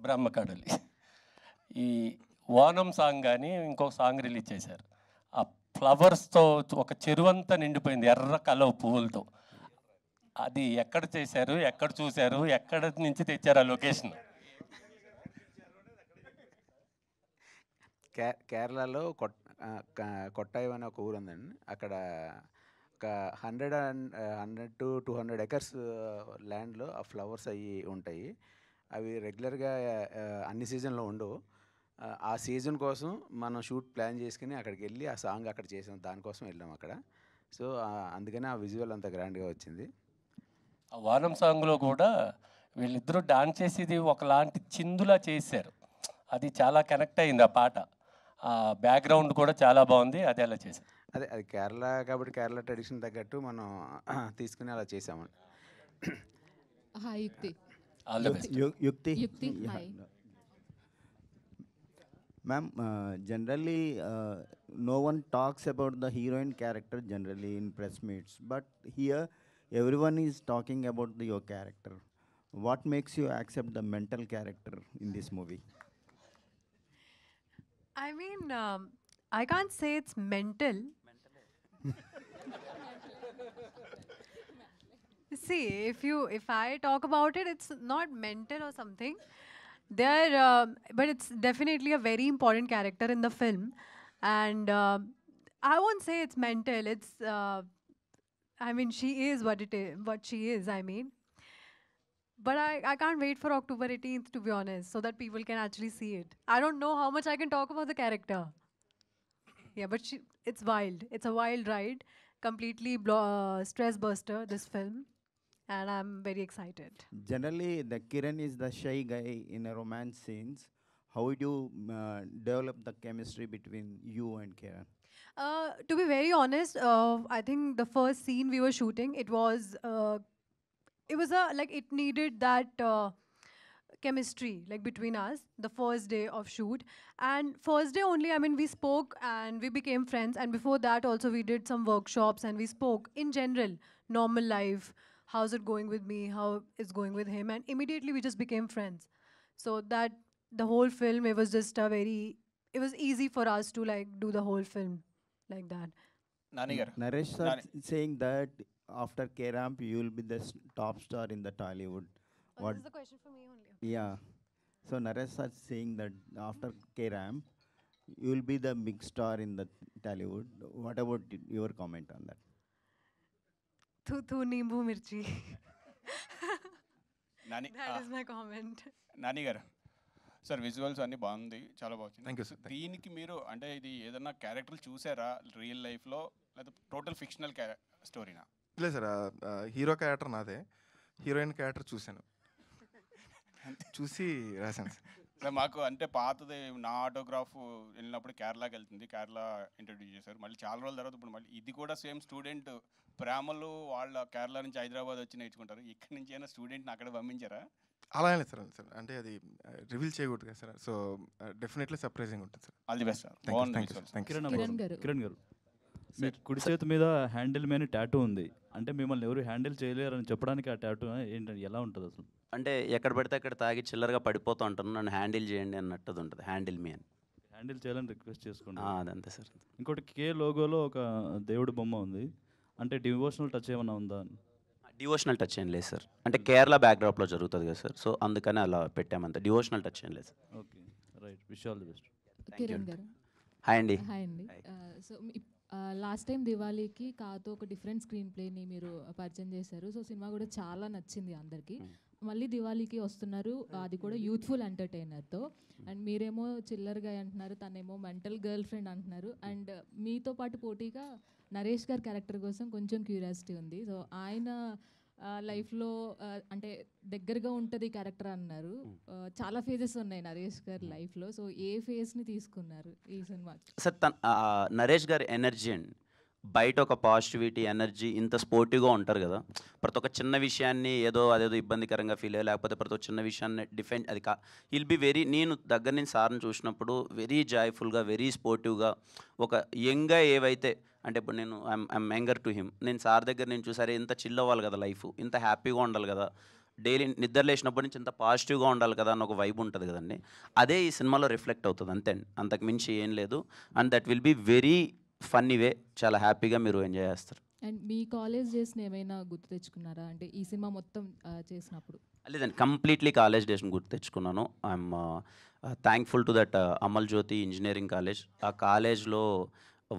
బ్రహ్మ కడలి ఈ ఓనం సాంగ్ కానీ ఇంకొక సాంగ్ రిలీజ్ చేశారు. ఆ ఫ్లవర్స్తో ఒక చెరువంతా నిండిపోయింది ఎర్ర కలవ పువ్వులతో. అది ఎక్కడ చేశారు, ఎక్కడ చూశారు, ఎక్కడ నుంచి తెచ్చారు ఆ లొకేషన్? కేరళలో కొట్టాయి అనే ఒక ఊరు ఉందండి. అక్కడ ఒక 100 to 200 ఎకర్స్ ల్యాండ్లో ఆ ఫ్లవర్స్ అవి ఉంటాయి. అవి రెగ్యులర్గా అన్ని సీజన్లో ఉండవు. ఆ సీజన్ కోసం మనం షూట్ ప్లాన్ చేసుకుని అక్కడికి వెళ్ళి ఆ సాంగ్ అక్కడ చేసాం. దానికోసం వెళ్ళాం అక్కడ. సో అందుకని ఆ విజువల్ అంత గ్రాండ్గా వచ్చింది. ఆ వానం సాంగ్లో కూడా వీళ్ళిద్దరూ డాన్స్ చేసేది ఒకలాంటి చిందులా చేశారు. అది చాలా కనెక్ట్ అయింది ఆ పాట. ఆ బ్యాక్గ్రౌండ్ కూడా చాలా బాగుంది. అది అలా చేశారు. అది కేరళ కాబట్టి కేరళ ట్రెడిషన్ తగ్గట్టు మనం తీసుకుని అలా చేసామండి. హాయ్ యుక్తి. యుక్తి hi ma'am. Generally no one talks about the heroine character generally in press meets, but here everyone is talking about your character. What makes you accept the mental character in this movie? I mean, I can't say it's mental. See, if I talk about it, it's not mental or something. But it's definitely a very important character in the film, and I won't say it's mental. It's, I mean, she is what she is. I mean, but I can't wait for October 18th, to be honest, so that people can actually see it. I don't know how much I can talk about the character. Yeah, but it's wild. It's a wild ride, completely stress buster, this film. And I'm very excited. Generally, the Kiran is the shy guy in a romance scenes. How would you develop the chemistry between you and Kiran? To be very honest, I think the first scene we were shooting, it was like it needed that chemistry like between us the first day of shoot. And first day only, I mean, we spoke and we became friends. And before that also we did some workshops and we spoke in general, normal life. How's it going with me? How it's going with him? And immediately we just became friends. So that the whole film, it was just it was easy for us to like do the whole film like that. Naresh sir saying that after K-Ramp you will be the top star in the Tollywood. This is the question for me only. Yeah. So Naresh sir saying that after K-Ramp you will be the big star in the Tollywood. What about your comment on that? Tu nimbu mirchi. Nani That is my comment. Nani గారు sir visuals అన్నీ బాగుంది, చాలా బాగుంది. Thank you sir. దీనికి మీరు అంటే ఇది ఏదన్నా క్యారెక్టర్లు చూసారా రియల్ లైఫ్లో, లేదా టోటల్ ఫిక్షనల్ స్టోరీనా? లేదు సార్, హీరో క్యారెక్టర్ నాదే, హీరోయిన్ క్యారెక్టర్ చూశాను, చూసి రాశాను సార్. సార్ మాకు అంటే పాతది నా ఆటోగ్రాఫ్ వెళ్ళినప్పుడు కేరళకి వెళ్తుంది, కేరళ ఇంట్రడ్యూస్ చేశారు. మళ్ళీ చాలా రోజుల తర్వాత ఇప్పుడు మళ్ళీ ఇది కూడా సేమ్ స్టూడెంట్ ప్రేమలు వాళ్ళ కేరళ నుంచి హైదరాబాద్ వచ్చి నేర్చుకుంటారు. ఇక్కడి నుంచి అయినా స్టూడెంట్ని అక్కడ పంపించారా? అలా లేదు సార్, సార్ అంటే అది రివీల్ చేయకూడదు కదా సార్. సో డెఫినెట్లీ సర్ప్రైజింగ్ ఉంటుంది sir. All the best sir. Kiran గారు, మీ కుడి చేతి మీద హ్యాండిల్ మీద టాటూ ఉంది అంటే మిమ్మల్ని ఎవరు హ్యాండిల్ చేయలేరు అని చెప్పడానికి ఆ టాటూ ఏంటంటే ఎలా ఉంటుంది అసలు? అంటే ఎక్కడ పడితే అక్కడ తాగి చిల్లరగా పడిపోతూ ఉంటాను, నన్ను హ్యాండిల్ చేయండి అన్నట్టుది ఉంటుంది. హ్యాండిల్ మీ అని హ్యాండిల్ చేయాలని రిక్వెస్ట్ చేసుకోండి. అదంతే సార్. ఇంకోటి కే లోగోలో ఒక దేవుడి బొమ్మ ఉంది, అంటే డివోషనల్ టచ్ ఏమైనా ఉందా అని? డివోషనల్ టచ్ ఏం లేదు సార్, అంటే కేరళ బ్యాక్డ్రాప్లో జరుగుతుంది కదా సార్, సో అందుకని అలా పెట్టామంతే. డివోషనల్ టచ్ ఏం లేదు sir. Okay right, wish all the best. Kiran గారు హాయ్ అండి. హాయ్ అండి. సో లాస్ట్ టైం దివాళీకి కాతో ఒక డిఫరెంట్ స్క్రీన్ ప్లేని మీరు పరిచయం చేశారు. సో సినిమా కూడా చాలా నచ్చింది అందరికీ. మళ్ళీ దివాళీకి వస్తున్నారు, అది కూడా యూత్ఫుల్ ఎంటర్టైనర్తో. అండ్ మీరేమో చిల్లర్గా అంటున్నారు, తనేమో మెంటల్ గర్ల్ ఫ్రెండ్ అంటున్నారు. అండ్ మీతో పాటు పోటీగా నరేష్ గారి క్యారెక్టర్ కోసం కొంచెం క్యూరియాసిటీ ఉంది. సో ఆయన లైఫ్లో అంటే దగ్గరగా ఉంటుంది క్యారెక్టర్ అన్నారు. చాలా ఫేజెస్ ఉన్నాయి నరేష్ గారి లైఫ్లో. సో ఏ ఫేజ్ని తీసుకున్నారు ఈ సినిమా? సార్ నరేష్ గారి ఎనర్జీ అండి, బయట ఒక పాజిటివిటీ ఎనర్జీ, ఇంత స్పోర్టివ్గా ఉంటారు కదా. ప్రతి ఒక్క చిన్న విషయాన్ని అదేదో ఇబ్బందికరంగా ఫీల్ అయ్యో, లేకపోతే ప్రతి ఒక్క చిన్న విషయాన్ని డిఫెండ్ అది విల్ బి వెరీ, నేను దగ్గర నుంచి సార్ని చూసినప్పుడు వెరీ జాయ్ఫుల్గా, వెరీ స్పోర్టివ్గా, ఒక యంగ్గా ఏవైతే అంటే ఇప్పుడు నేను ఐఎమ్ యంగర్ టు హిమ్, నేను సార్ దగ్గర నేను చూసారే ఇంత చిల్ అవ్వాలి కదా లైఫ్, ఇంత హ్యాపీగా ఉండాలి కదా, డైలీ నిద్ర లేచినప్పటి నుంచి ఇంత పాజిటివ్గా ఉండాలి కదా అన్న ఒక వైబ్ ఉంటుంది కదండి. అదే ఈ సినిమాలో రిఫ్లెక్ట్ అవుతుంది అంతే అండి, అంతకు మించి ఏం లేదు. And that will be very funny వే, చాలా హ్యాపీగా మీరు ఎంజాయ్ చేస్తారు. అండ్ మీ కాలేజ్ డేస్ని ఏమైనా గుర్తు తెచ్చుకున్నారా అంటే ఈ సినిమా మొత్తం చేసినప్పుడు? లేదండి, కంప్లీట్లీ కాలేజ్ డేస్ని గుర్తు తెచ్చుకున్నాను. I'm thankful to that Amal Jyothi engineering college. ఆ కాలేజ్లో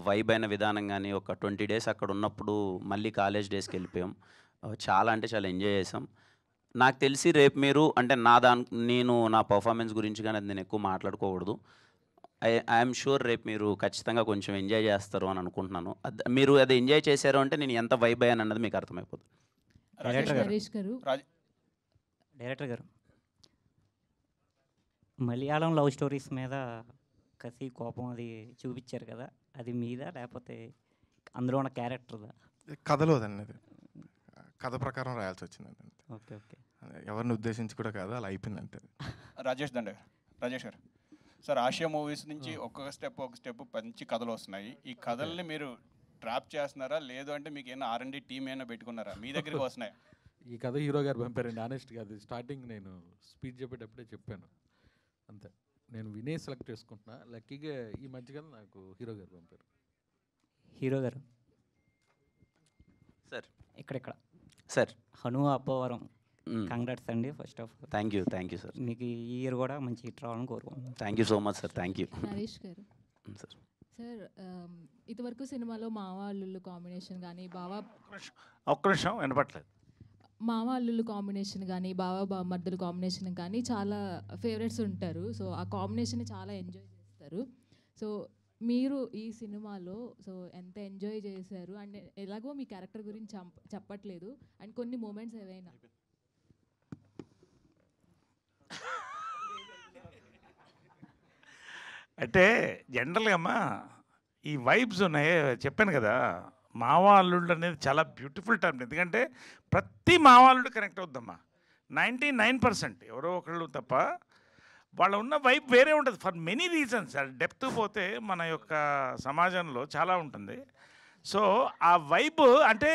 వైబ్ అయిన విధానం కానీ, ఒక 20 days అక్కడ ఉన్నప్పుడు మళ్ళీ కాలేజ్ డేస్కి వెళ్ళిపోయాం. చాలా అంటే చాలా ఎంజాయ్ చేసాం. నాకు తెలిసి రేపు మీరు అంటే నేను నా పర్ఫార్మెన్స్ గురించి కానీ అది నేను ఎక్కువ మాట్లాడుకోకూడదు. ఐఎమ్ షూర్ రేపు మీరు ఖచ్చితంగా కొంచెం ఎంజాయ్ చేస్తారు అని అనుకుంటున్నాను. మీరు అది ఎంజాయ్ చేశారు అంటే నేను ఎంత వైబ్ అయ్యాను అన్నది మీకు అర్థమైపోతుంది. డైరెక్టర్ గారు, మలయాళం లవ్ స్టోరీస్ మీద కసి కోపం అది చూపించారు కదా, అది మీద లేకపోతే అందులో ఉన్న క్యారెక్టర్దా? కథలో అన్నది కథ ప్రకారం రాయాల్సి వచ్చింది. ఓకే ఓకే, ఎవరిని ఉద్దేశించి కూడా కాదు, అలా అయిపోయింది అంతే. రాజేష్ గారు సార్, ఆసియా మూవీస్ నుంచి ఒక్కొక్క స్టెప్ మంచి కథలు వస్తున్నాయి. ఈ కథల్ని మీరు ట్రాప్ చేస్తున్నారా, లేదు అంటే మీకు ఏమైనా R&D టీమ్ ఏమైనా పెట్టుకున్నారా, మీ దగ్గరికి వస్తున్నాయా? ఈ కథ హీరో గారు పంపారండి. ఆనెస్ట్గా అది స్టార్టింగ్ నేను స్పీచ్ చెప్పేటప్పుడే చెప్పాను అంతే. నేను వినే సెలెక్ట్ చేసుకుంటున్నా. లక్కీగా ఈ మధ్య కదా నాకు హీరో గారు పంపారు. హీరో గారు సార్, ఇక్కడ సార్ హను అబ్బవరం, కంగ్రాట్స్ అండి first of all. Thank you sir. మీకు ఈ ఇయర్ కూడా మంచి హిట్ రావాలని కోరుకుంటున్నాను. Thank you so much sir. Thank you. Naresh గారు సార్, ఇదివరకు సినిమాలో మావ అల్లుళ్ళు కాంబినేషన్ కానీ ఒక్క నిమిషం వినపట్లేదు. మావ అల్లుళ్ళు కాంబినేషన్ కానీ బామర్దుల కాంబినేషన్ కానీ చాలా ఫేవరెట్స్ ఉంటారు. సో ఆ కాంబినేషన్ని చాలా ఎంజాయ్ చేస్తారు. సో మీరు ఈ సినిమాలో సో ఎంత ఎంజాయ్ చేశారు అండ్ ఎలాగో మీ క్యారెక్టర్ గురించి చెప్పట్లేదు అండ్ కొన్ని మూమెంట్స్ ఏవైనా? అంటే జనరల్గా అమ్మా ఈ వైబ్స్ ఉన్నాయి, చెప్పాను కదా, మావా అల్లుళ్ళు అనేది చాలా బ్యూటిఫుల్ టర్మ్. ఎందుకంటే ప్రతి మావా అల్లుడు కనెక్ట్ అవుద్దమ్మా. 99% ఎవరో ఒకళ్ళు తప్ప వాళ్ళ ఉన్న వైబ్ వేరే ఉంటుంది ఫర్ మెనీ రీజన్స్. డెప్త్ పోతే మన యొక్క సమాజంలో చాలా ఉంటుంది. సో ఆ వైబ్ అంటే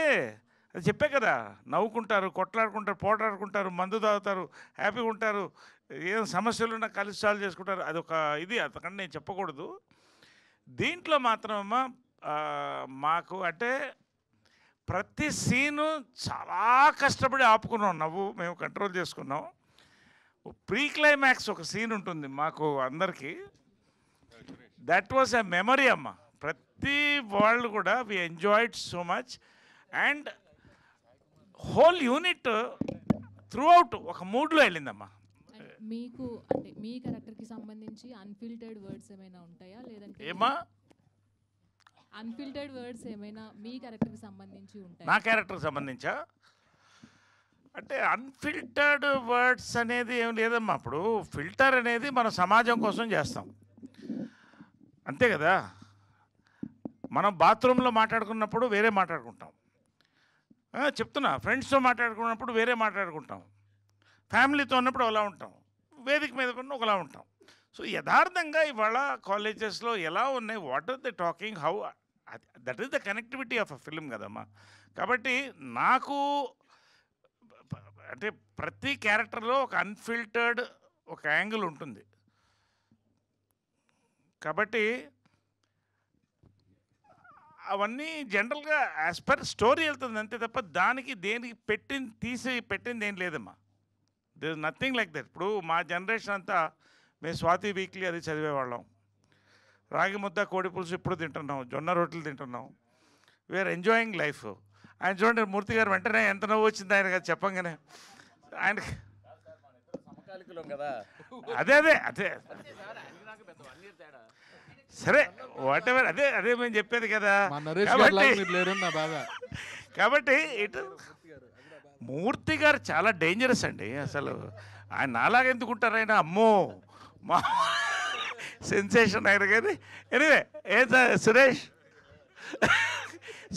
అది చెప్పే కదా, నవ్వుకుంటారు, కొట్లాడుకుంటారు, పోట్లాడుకుంటారు, మందు తాగుతారు, హ్యాపీగా ఉంటారు, ఏం సమస్యలు ఉన్నా కలిసి సాల్వ్ చేసుకుంటారు. అదొక ఇది, అంతకంటే నేను చెప్పకూడదు. దీంట్లో మాత్రమేమో మాకు అంటే ప్రతి సీను చాలా కష్టపడి ఆపుకున్నాం, నవ్వు మేము కంట్రోల్ చేసుకున్నాం. ప్రీ క్లైమాక్స్ ఒక సీన్ ఉంటుంది మాకు అందరికీ, దట్ వాజ్ ఎ మెమరీ అమ్మ. ప్రతి వాళ్ళు కూడా we enjoyed so much and whole unit throughout ఒక మూడ్లో వెళ్ళిందమ్మా. మీకు అంటే మీ క్యారెక్టర్కి సంబంధించి అన్ఫిల్టర్డ్ వర్డ్స్ ఏమైనా ఉంటాయా, లేదంటే ఏమా అన్ఫిల్టర్డ్ వర్డ్స్ ఏమైనా మీ క్యారెక్టర్కి సంబంధించి ఉంటాయా? నా క్యారెక్టర్కి సంబంధించా అంటే అన్ఫిల్టర్డ్ వర్డ్స్ అనేది ఏం లేదమ్మా. ఇప్పుడు ఫిల్టర్ అనేది మనం సమాజం కోసం చేస్తాం, అంతే కదా. మనం బాత్రూంలో మాట్లాడుకున్నప్పుడు వేరే మాట్లాడుకుంటాం, చెప్తున్నా, ఫ్రెండ్స్తో మాట్లాడుకున్నప్పుడు వేరే మాట్లాడుకుంటాం, ఫ్యామిలీతో ఉన్నప్పుడు ఒకలా ఉంటాం, వేదిక మీద కూడా ఒకలా ఉంటాం. సో యథార్థంగా ఇవాళ కాలేజెస్లో ఎలా ఉన్నాయి, what are the talking, how, that is the connectivity of a film కదమ్మా. కాబట్టి నాకు అంటే ప్రతి క్యారెక్టర్లో ఒక అన్ఫిల్టర్డ్ ఒక యాంగిల్ ఉంటుంది. కాబట్టి అవన్నీ జనరల్గా యాజ్ పర్ స్టోరీ వెళ్తుంది అంతే తప్ప దానికి దేనికి పెట్టింది ఏం లేదమ్మా. There is nothing like that. ఇప్పుడు మా జనరేషన్ అంతా మేము స్వాతి వీక్లీ అది చదివేవాళ్ళం, రాగి ముద్ద కోడి పులుసు ఇప్పుడు తింటున్నాం, జొన్న రొట్టెలు తింటున్నాం, వీఆర్ ఎంజాయింగ్ లైఫ్. ఆయన చూడండి మూర్తి గారు వెంటనే ఎంత నవ్వు వచ్చింది ఆయన కదా చెప్పంగానే. ఆయనకి అదే అదే అదే సరే వాట్ ఎవర్, అదే అదే మేము చెప్పేది కదా. కాబట్టి ఇటు మూర్తి గారు చాలా డేంజరస్ అండి అసలు. ఆయన నాలాగా ఎందుకుంటారు ఆయన, అమ్మో మా సెన్సేషన్ ఆయన కదా. ఎనీవే ఏ సురేష్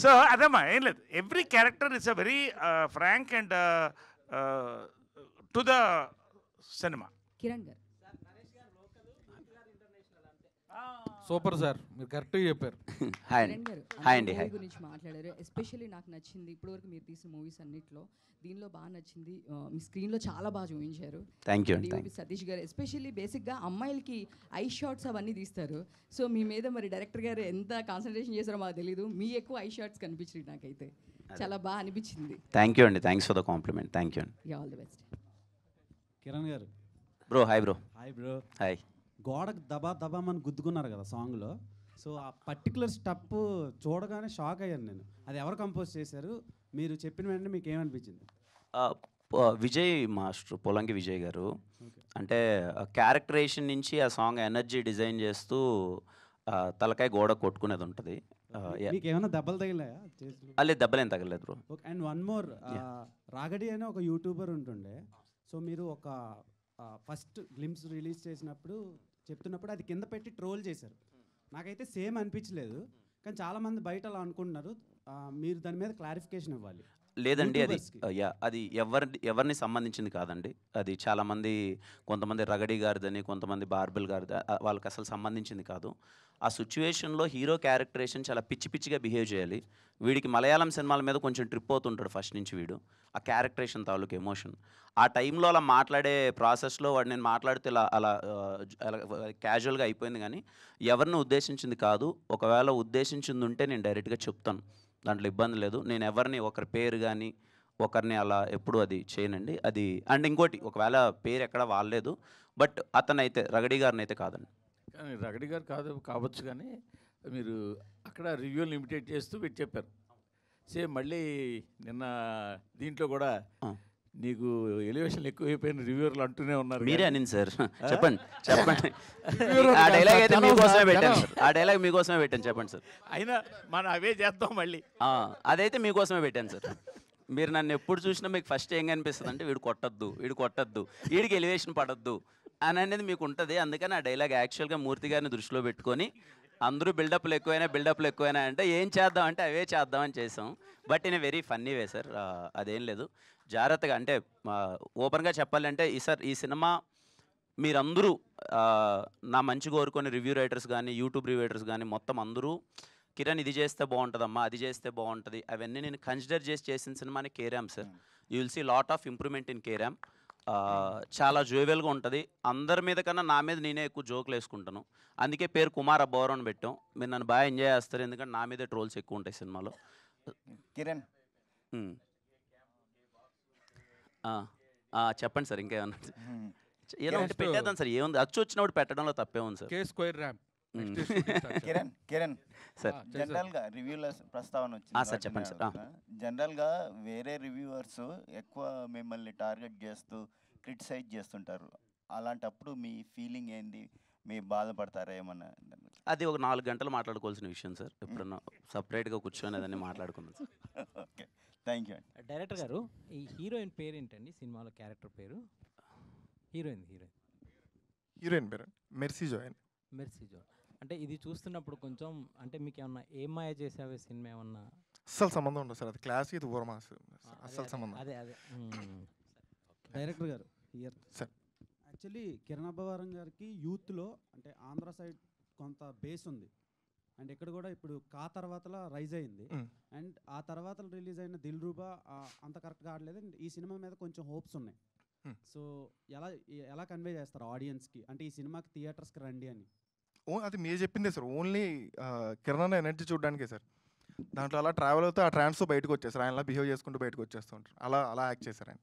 సో అదమ్మా ఏం లేదు. Every character is a very frank and to the cinema. Kiran గారు సూపర్ సార్, మీరు కరెక్ట్గా చెప్పారు. హాయ్ అండి. మూవీ గురించి మాట్లాడారు. ఎస్పెషల్లీ నాకు నచ్చింది ఇప్పటివరకు మీరు తీసిన మూవీస్ అన్నిట్లో దీనిలో బాగా నచ్చింది, మీ స్క్రీన్లో చాలా బాగా చూపించారు. Thank you. సతీష్ గారు ఎస్పెషల్లీ బేసిక్గా అమ్మాయిలకి ఐ షాట్స్ అవన్నీ తీస్తారు. సో మీ మీద మరి డైరెక్టర్ గారు ఎంత కాన్సన్ట్రేషన్ చేశారో మాకు తెలీదు, మీ ఎక్కువ ఐ షాట్స్ కనిపించింది నాకైతే, చాలా బాగా అనిపించింది. థ్యాంక్ యూ అండి, thanks for the compliment. Thank you అండి. All the best. Kiran garu bro. Hi bro. Hi bro. Hi. గోడకు దబామని గుద్దుకున్నారు కదా సాంగ్లో, సో ఆ పర్టికులర్ స్టెప్ చూడగానే షాక్ అయ్యాను నేను. అది ఎవరు కంపోజ్ చేశారు, మీరు చెప్పిన వెంటనే మీకు ఏమనిపించింది? విజయ్ మాస్టర్, పొలంకి విజయ్ గారు. అంటే క్యారెక్టరేషన్ నుంచి ఆ సాంగ్ ఎనర్జీ డిజైన్ చేస్తూ తలకాయ గోడ కొట్టుకునేది ఉంటుంది. మీకు ఏమైనా దెబ్బలు తగిలాయా? లేదు, దెబ్బలేం తగలేదు బ్రో. అండ్ వన్ మోర్, రాగడి అనే ఒక యూట్యూబర్ ఉంటుండే, సో మీరు ఒక ఫస్ట్ గ్లిమ్స్ రిలీజ్ చేసినప్పుడు చెప్తున్నప్పుడు అది కింద పెట్టి ట్రోల్ చేశారు. నాకైతే సేమ్ అనిపించలేదు, కానీ చాలామంది బయట అలా అనుకుంటున్నారు. మీరు దాని మీద క్లారిఫికేషన్ ఇవ్వాలి. లేదండి, అది ఎవరిని సంబంధించింది కాదండి. అది చాలామంది, కొంతమంది రగడి గారిదని, కొంతమంది బార్బెల్ గారిది, వాళ్ళకి అసలు సంబంధించింది కాదు. ఆ సిచ్యువేషన్లో హీరో క్యారెక్టరేషన్ చాలా పిచ్చి పిచ్చిగా బిహేవ్ చేయాలి. వీడికి మలయాళం సినిమాల మీద కొంచెం ట్రిప్ అవుతుంటాడు ఫస్ట్ నుంచి వీడు, ఆ క్యారెక్టరేషన్ తాలూకు ఎమోషన్. ఆ టైంలో అలా మాట్లాడే ప్రాసెస్లో వాడు నేను మాట్లాడితే అలా క్యాజువల్గా అయిపోయింది, కానీ ఎవరిని ఉద్దేశించింది కాదు. ఒకవేళ ఉద్దేశించింది ఉంటే నేను డైరెక్ట్గా చెప్తాను, దాంట్లో ఇబ్బంది లేదు. నేను ఎవరిని ఒకరి పేరు కానీ ఒకరిని అలా ఎప్పుడు అది చేయనండి. అది అండ్ ఇంకోటి, ఒకవేళ పేరు ఎక్కడ వాడలేదు, బట్ అతనైతే రగడి గారిని అయితే కాదండి. కానీ రగడి గారు కావచ్చు, కానీ మీరు అక్కడ రివ్యూలు ఇమిటేట్ చేస్తూ పెట్టి చెప్పారు. సేమ్ మళ్ళీ నిన్న దీంట్లో కూడా నీకు ఎలివేషన్ ఎక్కువైపోయిన రివ్యూర్లు అంటూనే ఉన్నారు. మీరే అనింది సార్, చెప్పండి చెప్పండి. ఆ డైలాగ్ అయితే మీకోసమే పెట్టాను సార్, ఆ డైలాగ్ మీకోసమే పెట్టాను, చెప్పండి సార్. అయినా మనం అవే చేద్దాం మళ్ళీ. అదైతే మీకోసమే పెట్టాను సార్. మీరు నన్ను ఎప్పుడు చూసినా మీకు ఫస్ట్ ఏం కనిపిస్తుంది అంటే వీడు కొట్టద్దు, వీడికి ఎలివేషన్ పడద్దు అని అనేది మీకు ఉంటుంది. అందుకని ఆ డైలాగ్ యాక్చువల్గా మూర్తి గారిని దృష్టిలో పెట్టుకొని అందరూ బిల్డప్లు ఎక్కువైనా అంటే ఏం చేద్దాం అంటే అవే చేద్దామని చేసాం. But in a very funny way sir, అదేం లేదు. జాగ్రత్తగా అంటే ఓపెన్గా చెప్పాలంటే ఈ సినిమా మీరందరూ నా మంచి కోరుకొని రివ్యూ రైటర్స్ కానీ యూట్యూబ్ రివ్యూటర్స్ కానీ మొత్తం అందరూ కిరణ్ ఇది చేస్తే బాగుంటుందమ్మా, అది చేస్తే బాగుంటుంది, అవన్నీ నేను కన్సిడర్ చేసిన సినిమాని కేరామ్ sir. You will see lot of improvement in కేరామ్. చాలా జోవెల్గా ఉంటుంది. అందరి మీద కన్నా నా మీద నేనే ఎక్కువ జోకులు వేసుకుంటాను. అందుకే పేరు కుమార్ అబ్బోరం అని పెట్టాం. మీరు నన్ను బాగా ఎంజాయ్ చేస్తారు, ఎందుకంటే నా మీదే ట్రోల్స్ ఎక్కువ ఉంటాయి సినిమాలో. కిరణ్ చెప్పండి సార్, ఇంకేమన్నా ఏదో ఒకటి పెట్టేద్దాం సార్. ఏముంది, అచ్చు వచ్చినప్పుడు పెట్టడంలో తప్పే ఉంది sir. K² ramp. Kiran sir జనరల్గా రివ్యూల ప్రస్తావన సార్ వచ్చింది. చెప్పండి సార్. జనరల్గా వేరే రివ్యూవర్స్ ఎక్కువ మిమ్మల్ని టార్గెట్ చేస్తూ క్రిటిసైజ్ చేస్తుంటారు. అలాంటప్పుడు మీ ఫీలింగ్ ఏంది? మీ బాధపడతారా ఏమన్నా? అది ఒక 4 గంటలు మాట్లాడుకోవాల్సిన విషయం సార్. ఎప్పుడన్నా సపరేట్గా కూర్చొని అదని మాట్లాడుకుందాం sir. Okay, thank you. Director గారు, ఈ హీరోయిన్ పేరు ఏంటండి సినిమాలో? క్యారెక్టర్ పేరు హీరోయిన్ పేరు మెర్సీ జోయన్. మెర్సీ జో. అంటే ఇది చూస్తున్నప్పుడు కొంచెం అంటే మీకు ఏమన్నా ఏం మాయ చేసావే సినిమా ఏమన్నా? అస్సలు సంబంధం ఉండదు సార్. అది క్లాస్ ఇది ఊరమాస్, అస్సలు సంబంధం. అదే డైరెక్టర్ గారు here sir, actually Kiran Abbavaram గారికి యూత్లో అంటే ఆంధ్ర సైడ్ కొంత బేస్ ఉంది. అండ్ ఇక్కడ కూడా ఇప్పుడు కా తర్వాతలా రైజ్ అయింది. అండ్ ఆ తర్వాత రిలీజ్ అయిన దిల్ రూబా అంత కరెక్ట్గా ఆడలేదు. అండ్ ఈ సినిమా మీద కొంచెం హోప్స్ ఉన్నాయి. సో ఎలా కన్వే చేస్తారు ఆడియన్స్కి, అంటే ఈ సినిమాకి థియేటర్స్కి రండి అని? అది మీరు చెప్పిందే సార్. ఓన్లీ కిరణ్ ఎనర్జీ చూడడానికే సార్. దాంట్లో అలా ట్రావెల్ అవుతూ ఆ ట్రాన్స్తో బయటకు వచ్చేసారు. ఆయన బిహేవ్ చేసుకుంటూ బయటకు వచ్చేస్తూ ఉంటారు. అలా యాక్ట్ చేశారు ఆయన.